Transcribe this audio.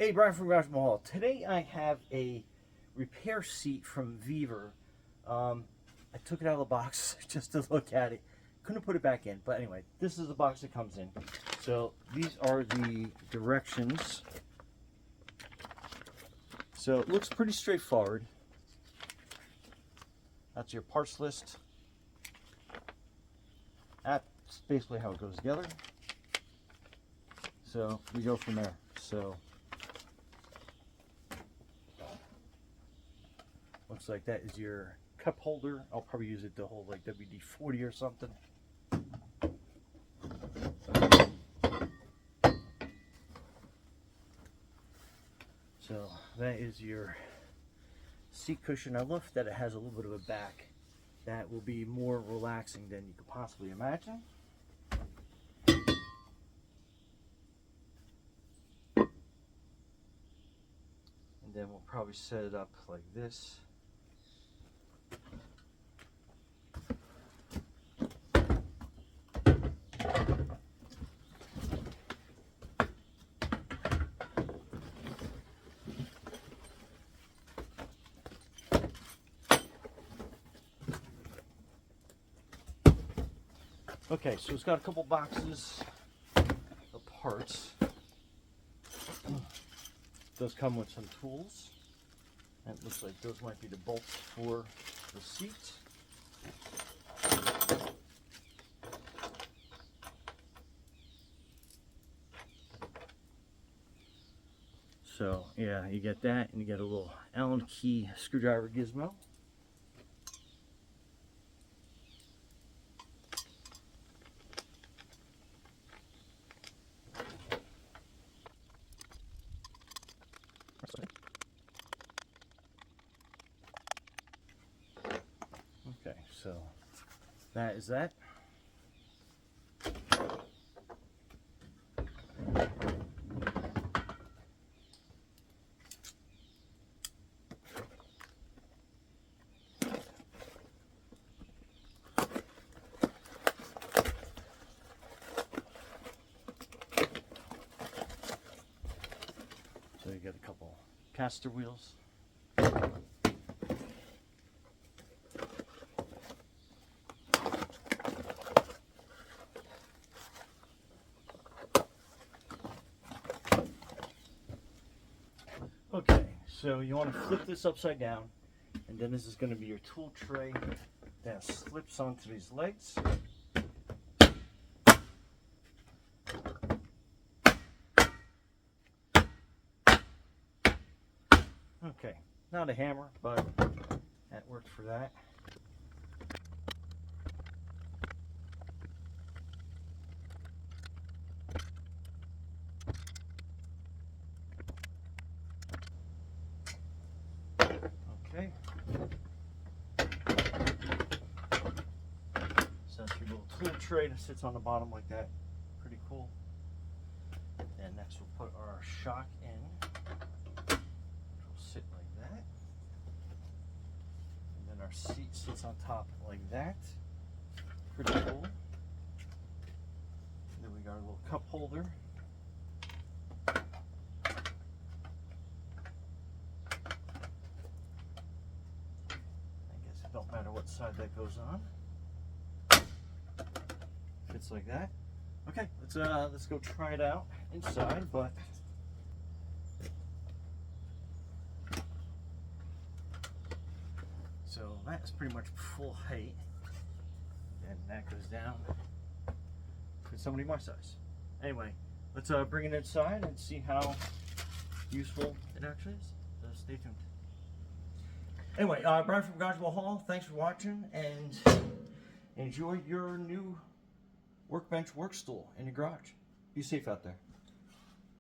Hey, Brian from Garage Mahal. Today I have a repair seat from VEVOR. I took it out of the box just to look at it. Couldn't put it back in, but anyway, this is the box it comes in. So these are the directions. So it looks pretty straightforward. That's your parts list. That's basically how it goes together. So we go from there. So looks like that is your cup holder. I'll probably use it to hold like WD-40 or something. So that is your seat cushion. I love that it has a little bit of a back. That will be more relaxing than you could possibly imagine. And then we'll probably set it up like this. Okay, so it's got a couple boxes of parts. It does come with some tools. And it looks like those might be the bolts for the seat. So yeah, you get that, and you get a little Allen key screwdriver gizmo. Okay, so that is that. So you get a couple caster wheels. Okay, so you want to flip this upside down, and then this is going to be your tool tray that slips onto these legs. Okay, not a hammer, but that worked for that. Okay. So that's your little tool tray that sits on the bottom like that. Pretty cool. And next we'll put our shock in. Which will sit like that. And then our seat sits on top like that. Pretty cool. And then we got our little cup holder. Don't matter what side that goes on. Fits like that. Okay, let's go try it out inside. But so that is pretty much full height, and that goes down for somebody my size. Anyway, let's bring it inside and see how useful it actually is. So stay tuned. Anyway, Brian from Garage Mahal, thanks for watching, and enjoy your new workbench work stool in your garage. Be safe out there.